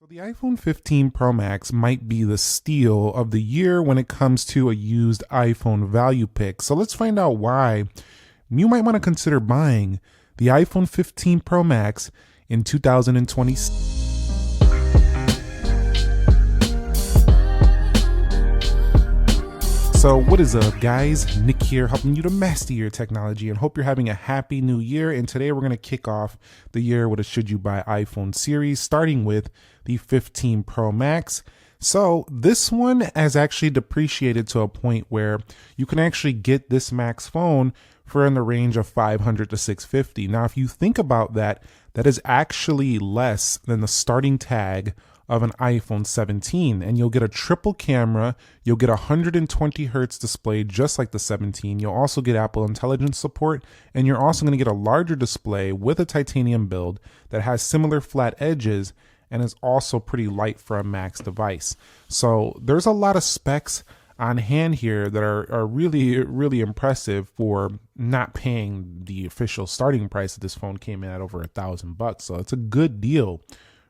So the iPhone 15 Pro Max might be the steal of the year when it comes to a used iPhone value pick. So let's find out why you might want to consider buying the iPhone 15 Pro Max in 2020. So what is up, guys? Nick here, helping you to master your technology, and hope you're having a happy new year. And today we're going to kick off the year with a should you buy iPhone series, starting with the 15 Pro Max. So this one has actually depreciated to a point where you can actually get this Max phone for in the range of $500 to $650. Now, if you think about that, that is actually less than the starting tag of an iPhone 17, and you'll get a triple camera, you'll get a 120 hertz display just like the 17, you'll also get Apple Intelligence support, and you're also going to get a larger display with a titanium build that has similar flat edges and is also pretty light for a Max device. So there's a lot of specs on hand here that are really impressive for not paying the official starting price that this phone came in at over $1,000. So it's a good deal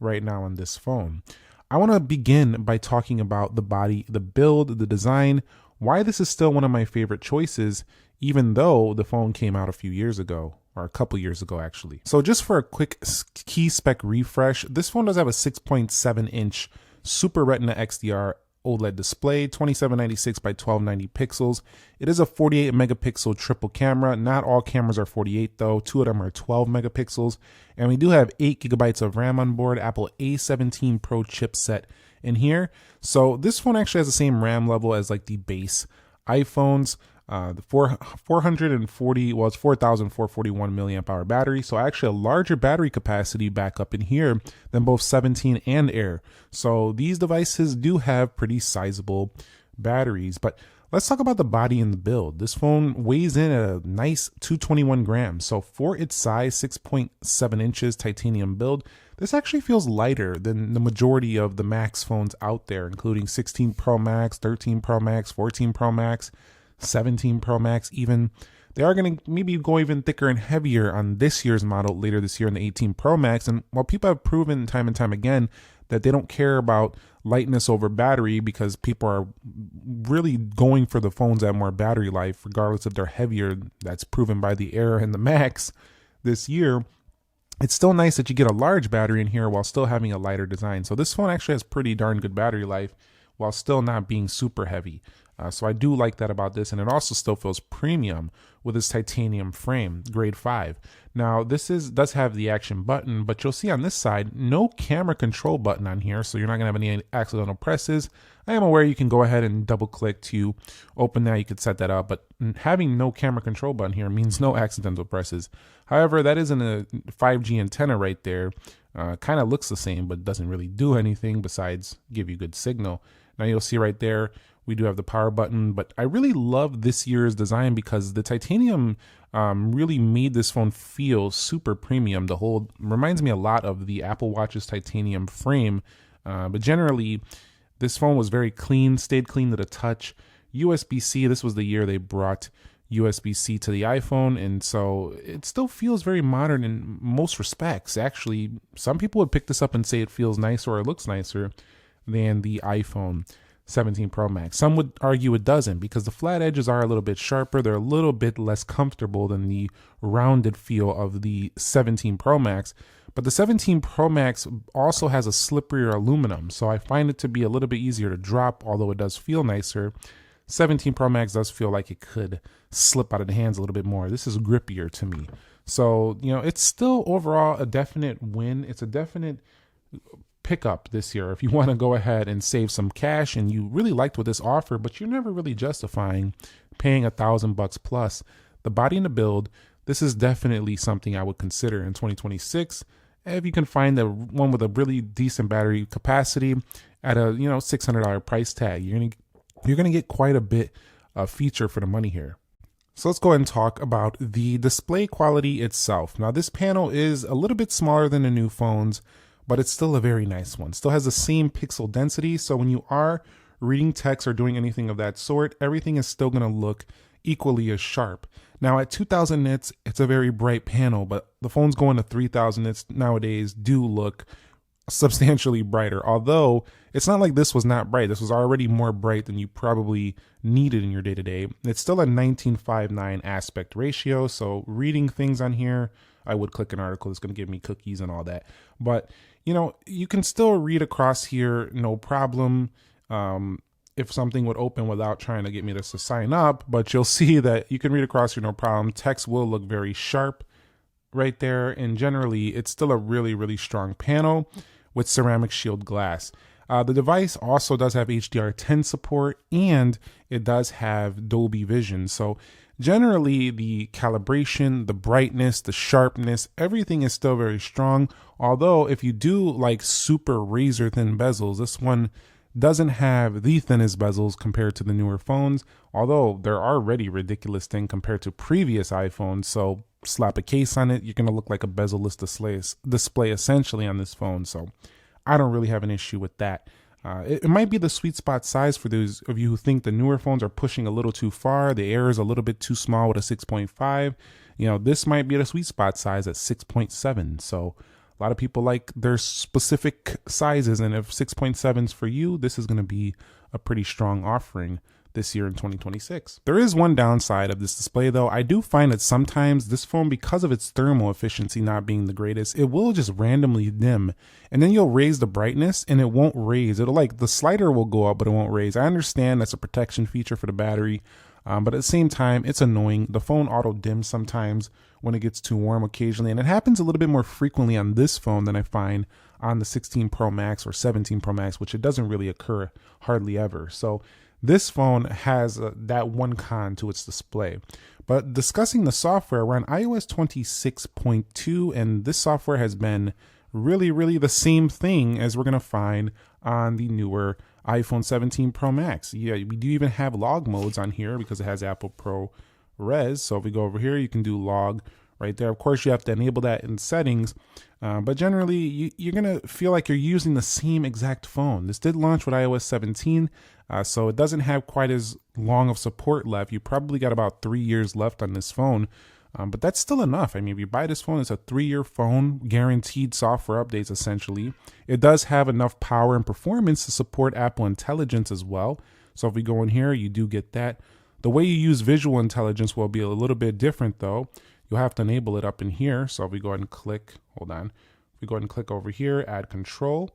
right now on this phone. I want to begin by talking about the body, the build, the design, why this is still one of my favorite choices, even though the phone came out a few years ago, or a couple years ago actually. So just for a quick key spec refresh, this phone does have a 6.7 inch Super Retina XDR OLED display, 2796 by 1290 pixels. It is a 48 megapixel triple camera. Not all cameras are 48 though. Two of them are 12 megapixels. And we do have 8 gigabytes of RAM on board, Apple A17 Pro chipset in here. So this phone actually has the same RAM level as like the base iPhones. The 440, well, it's 4,441 milliamp hour battery. So actually a larger battery capacity back up in here than both 17 and Air. So these devices do have pretty sizable batteries, but let's talk about the body and the build. This phone weighs in at a nice 221 grams. So for its size, 6.7 inches titanium build, this actually feels lighter than the majority of the Max phones out there, including 16 Pro Max, 13 Pro Max, 14 Pro Max, 17 Pro Max even. They are going to maybe go even thicker and heavier on this year's model later this year in the 18 Pro Max. And while people have proven time and time again that they don't care about lightness over battery because people are really going for the phones that have more battery life, regardless if they're heavier, that's proven by the Air and the Max this year, it's still nice that you get a large battery in here while still having a lighter design. So this phone actually has pretty darn good battery life while still not being super heavy. So I do like that about this, and it also still feels premium with this titanium frame, grade 5. Now this does have the action button, but you'll see on this side, no camera control button on here, so you're not gonna have any accidental presses. I am aware you can go ahead and double click to open that, you could set that up, but having no camera control button here means no accidental presses. However, that isn't a 5G antenna right there. Kind of looks the same, but doesn't really do anything besides give you good signal. Now you'll see right there, we do have the power button, but I really love this year's design because the titanium really made this phone feel super premium. The whole reminds me a lot of the Apple Watch's titanium frame, but generally this phone was very clean, stayed clean to the touch. USB-C, this was the year they brought USB-C to the iPhone, and so it still feels very modern in most respects. Actually, some people would pick this up and say it feels nicer or it looks nicer than the iPhone 17 Pro Max. Some would argue it doesn't because the flat edges are a little bit sharper. They're a little bit less comfortable than the rounded feel of the 17 Pro Max. But the 17 Pro Max also has a slipperier aluminum, so I find it to be a little bit easier to drop, although it does feel nicer. 17 Pro Max does feel like it could slip out of the hands a little bit more. This is grippier to me. So, you know, it's still overall a definite win. It's a definite pickup this year if you want to go ahead and save some cash and you really liked what this offered, but you're never really justifying paying $1,000 plus. The body and the build, this is definitely something I would consider in 2026 if you can find the one with a really decent battery capacity at a $600 price tag. You're gonna get quite a bit of feature for the money here. So let's go ahead and talk about the display quality itself. Now this panel is a little bit smaller than the new phones, but it's still a very nice one. Still has the same pixel density, so when you are reading text or doing anything of that sort, everything is still gonna look equally as sharp. Now at 2000 nits, it's a very bright panel, but the phones going to 3000 nits nowadays do look substantially brighter. Although it's not like this was not bright. This was already more bright than you probably needed in your day to day. It's still a 19:9 aspect ratio. So reading things on here, I would click an article. It's going to give me cookies and all that. But, you can still read across here, no problem. If something would open without trying to get me to sign up, but you'll see that you can read across here, no problem. Text will look very sharp right there. And generally, it's still a really, really strong panel with ceramic shield glass. The device also does have HDR10 support, and it does have Dolby Vision. So generally, the calibration, the brightness, the sharpness, everything is still very strong. Although if you do like super razor thin bezels, this one doesn't have the thinnest bezels compared to the newer phones, although they're already ridiculous thin compared to previous iPhones. So slap a case on it, you're going to look like a bezel-less display essentially on this phone. So I don't really have an issue with that. It might be the sweet spot size for those of you who think the newer phones are pushing a little too far. The Air is a little bit too small with a 6.5. This might be the sweet spot size at 6.7. So a lot of people like their specific sizes, and if 6.7 is for you, this is going to be a pretty strong offering this year in 2026. There is one downside of this display though. I do find that sometimes this phone, because of its thermal efficiency not being the greatest, it will just randomly dim, and then you'll raise the brightness and it won't raise. It'll like, the slider will go up but it won't raise. I understand that's a protection feature for the battery, but at the same time, it's annoying. The phone auto dims sometimes when it gets too warm occasionally, and it happens a little bit more frequently on this phone than I find on the 16 Pro Max or 17 Pro Max, which it doesn't really occur hardly ever. So this phone has that one con to its display. But discussing the software, we're on iOS 26.2, and this software has been really the same thing as we're going to find on the newer iPhone 17 Pro Max. Yeah, we do even have log modes on here because it has Apple ProRes. So if we go over here, you can do log right there. Of course, you have to enable that in settings, but generally you're going to feel like you're using the same exact phone. This did launch with iOS 17, so it doesn't have quite as long of support left. You probably got about 3 years left on this phone, but that's still enough. I mean, if you buy this phone, it's a 3-year phone, guaranteed software updates essentially. It does have enough power and performance to support Apple Intelligence as well. So if we go in here, you do get that. The way you use visual intelligence will be a little bit different though. You'll have to enable it up in here. So if we go ahead and click, hold on. If we go ahead and click over here, add control,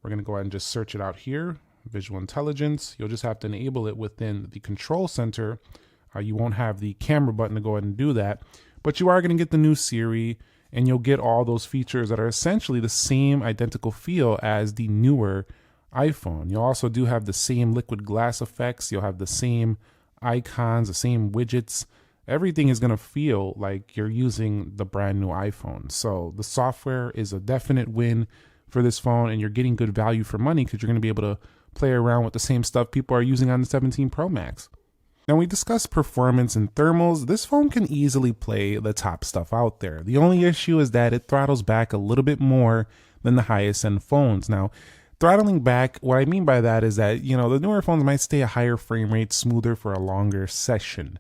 we're going to go ahead and just search it out here, visual intelligence. You'll just have to enable it within the control center. You won't have the camera button to go ahead and do that, but you are going to get the new Siri, and you'll get all those features that are essentially the same identical feel as the newer iPhone. You also do have the same liquid glass effects. You'll have the same icons, the same widgets. Everything is going to feel like you're using the brand new iPhone. So the software is a definite win for this phone, and you're getting good value for money because you're going to be able to play around with the same stuff people are using on the 17 Pro Max. Now, we discussed performance and thermals. This phone can easily play the top stuff out there. The only issue is that it throttles back a little bit more than the highest end phones. Now, throttling back, what I mean by that is that, the newer phones might stay a higher frame rate, smoother for a longer session.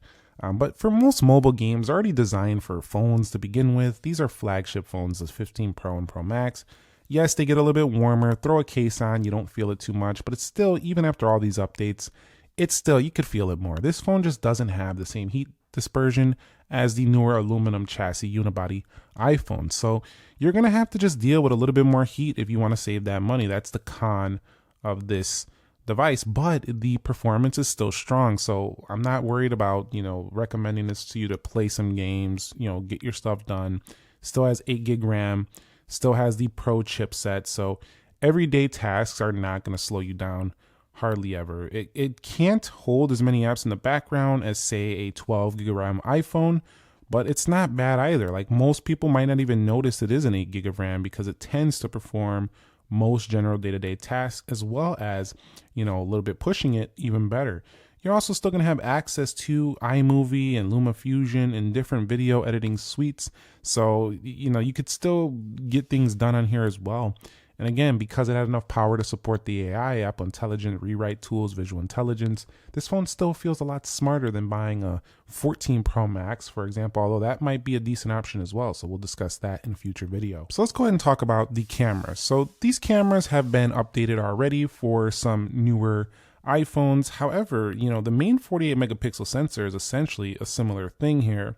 But for most mobile games already designed for phones to begin with, these are flagship phones, the 15 Pro and Pro Max. Yes, they get a little bit warmer. Throw a case on, you don't feel it too much, but it's still, even after all these updates, it's still, you could feel it more. This phone just doesn't have the same heat dispersion as the newer aluminum chassis unibody iPhone. So you're going to have to just deal with a little bit more heat if you want to save that money. That's the con of this device, but the performance is still strong. So I'm not worried about, recommending this to you to play some games, get your stuff done. Still has 8 gig RAM, still has the Pro chipset. So everyday tasks are not going to slow you down. Hardly ever. It can't hold as many apps in the background as, say, a 12 gig RAM iPhone, but it's not bad either. Like, most people might not even notice it is an 8 gig of RAM because it tends to perform most general day-to-day tasks, as well as, a little bit pushing it even better. You're also still going to have access to iMovie and LumaFusion and different video editing suites. So, you could still get things done on here as well. And again, because it had enough power to support the AI, Apple Intelligent Rewrite Tools, Visual Intelligence, this phone still feels a lot smarter than buying a 14 Pro Max, for example, although that might be a decent option as well. So we'll discuss that in a future video. So let's go ahead and talk about the cameras. So these cameras have been updated already for some newer iPhones. However, the main 48 megapixel sensor is essentially a similar thing here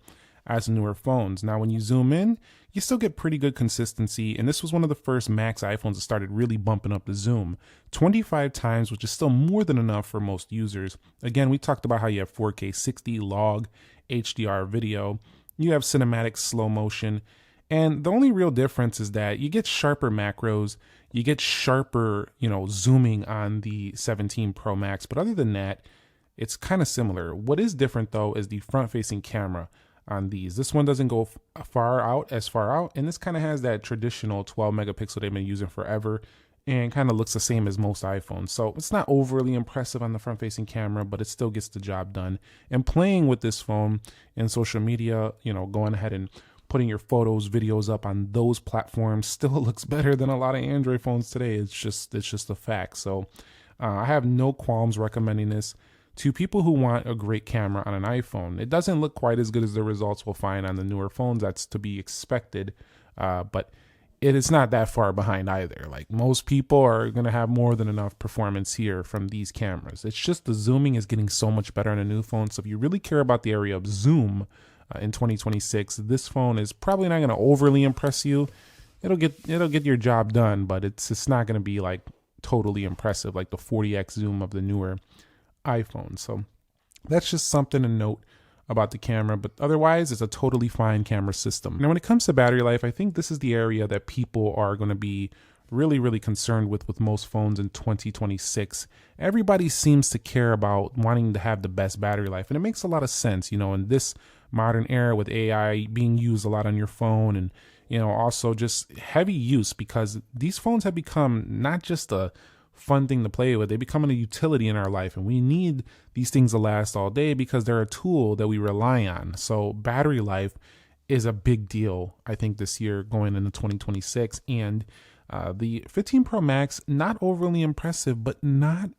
as newer phones. Now, when you zoom in, you still get pretty good consistency, and this was one of the first Max iPhones that started really bumping up the zoom 25 times, which is still more than enough for most users. Again, we talked about how you have 4K 60 log HDR video, you have cinematic slow motion, and the only real difference is that you get sharper macros, you get sharper, zooming on the 17 Pro Max, but other than that, it's kind of similar. What is different though is the front-facing camera on these. This one doesn't go far out, and this kind of has that traditional 12 megapixel they've been using forever and kind of looks the same as most iPhones. So it's not overly impressive on the front facing camera, but it still gets the job done. And playing with this phone in social media, going ahead and putting your photos, videos up on those platforms still looks better than a lot of Android phones today. It's just a fact. So I have no qualms recommending this to people who want a great camera on an iPhone. It doesn't look quite as good as the results we'll find on the newer phones. That's to be expected, but it is not that far behind either. Like, most people are going to have more than enough performance here from these cameras. It's just the zooming is getting so much better on a new phone. So if you really care about the area of zoom in 2026, this phone is probably not going to overly impress you. It'll get your job done, but it's not going to be like totally impressive like the 40x zoom of the newer iPhone. So that's just something to note about the camera, but otherwise it's a totally fine camera system. Now, when it comes to battery life, I think this is the area that people are going to be really concerned with most phones in 2026. Everybody seems to care about wanting to have the best battery life, and it makes a lot of sense, in this modern era with AI being used a lot on your phone, and also just heavy use, because these phones have become not just a fun thing to play with, they become a utility in our life, and we need these things to last all day because they're a tool that we rely on. So battery life is a big deal, I think, this year going into 2026. And the 15 Pro Max, not overly impressive, but not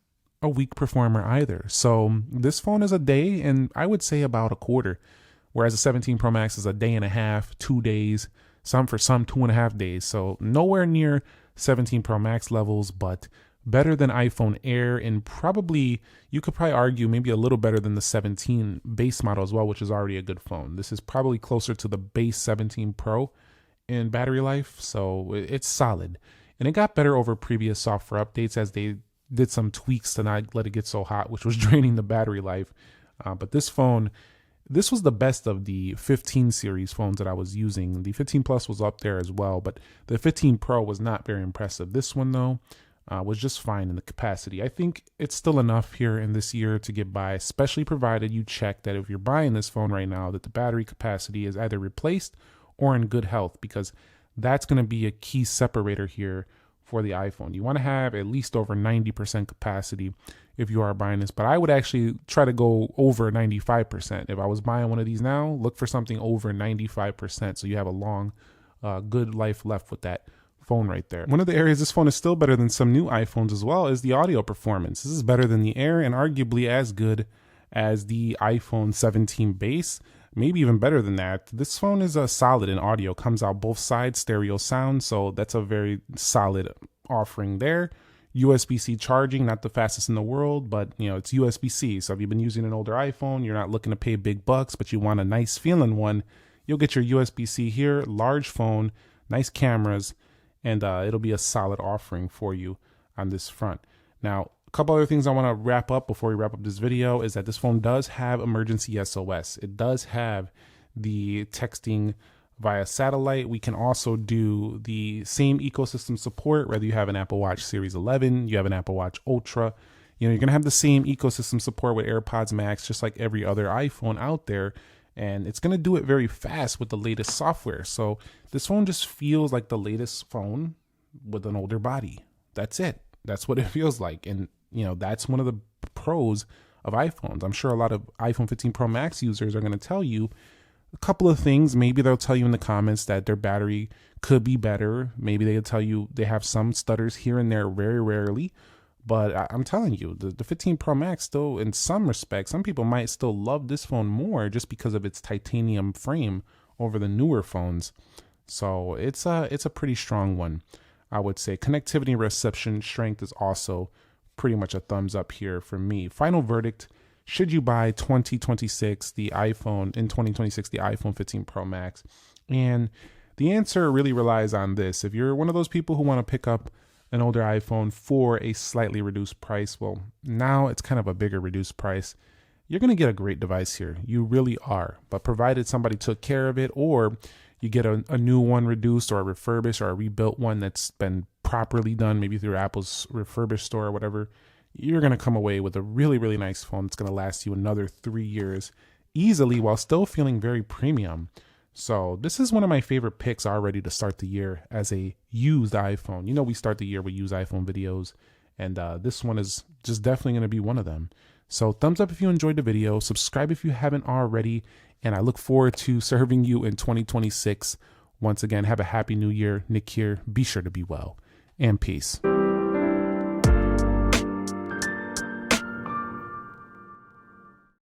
a weak performer either. So this phone is a day, and I would say about a quarter, whereas the 17 Pro Max is a day and a half, 2 days, some 2.5 days. So nowhere near 17 Pro Max levels, but better than iPhone Air, and you could probably argue maybe a little better than the 17 base model as well, which is already a good phone. This is probably closer to the base 17 Pro in battery life, so it's solid. And it got better over previous software updates as they did some tweaks to not let it get so hot, which was draining the battery life. But this phone, this was the best of the 15 series phones that I was using. The 15 Plus was up there as well, but the 15 Pro was not very impressive. This one, though, was just fine in the capacity. I think it's still enough here in this year to get by, especially provided you check that if you're buying this phone right now, that the battery capacity is either replaced or in good health, because that's going to be a key separator here for the iPhone. You want to have at least over 90% capacity if you are buying this, but I would actually try to go over 95%. If I was buying one of these now, look for something over 95%, so you have a long, good life left with that phone right there. One of the areas this phone is still better than some new iPhones as well is the audio performance. This is better than the Air and arguably as good as the iPhone 17 base, maybe even better than that. This phone is solid in audio, comes out both sides, stereo sound, so that's a very solid offering there. USB-C charging, not the fastest in the world, but it's USB-C. So if you've been using an older iPhone, you're not looking to pay big bucks, but you want a nice feeling one, you'll get your USB-C here. Large phone, nice cameras, and it'll be a solid offering for you on this front. Now, a couple other things I want to wrap up before we wrap up this video is that this phone does have emergency SOS. It does have the texting via satellite. We can also do the same ecosystem support, whether you have an Apple Watch Series 11, you have an Apple Watch Ultra. You're going to have the same ecosystem support with AirPods Max, just like every other iPhone out there. And it's going to do it very fast with the latest software. So this phone just feels like the latest phone with an older body. That's it. That's what it feels like. And, that's one of the pros of iPhones. I'm sure a lot of iPhone 15 Pro Max users are going to tell you a couple of things. Maybe they'll tell you in the comments that their battery could be better. Maybe they'll tell you they have some stutters here and there, very rarely. But I'm telling you, the 15 Pro Max still, in some respects, some people might still love this phone more just because of its titanium frame over the newer phones. So it's a pretty strong one, I would say. Connectivity and reception strength is also pretty much a thumbs up here for me. Final verdict: should you buy 2026 the iPhone in 2026 the iPhone 15 Pro Max? And the answer really relies on this. If you're one of those people who want to pick up an older iPhone for a slightly reduced price, well, now it's kind of a bigger reduced price. You're going to get a great device here. You really are. But provided somebody took care of it, or you get a new one reduced or a refurbished or a rebuilt one that's been properly done, maybe through Apple's refurbished store or whatever, you're going to come away with a really, really nice phone that's going to last you another 3 years easily while still feeling very premium. So this is one of my favorite picks already to start the year as a used iPhone. You know, we start the year with used iPhone videos, and this one is just definitely going to be one of them. So thumbs up if you enjoyed the video, subscribe if you haven't already, and I look forward to serving you in 2026. Once again, have a happy new year. Nick here. Be sure to be well, and peace.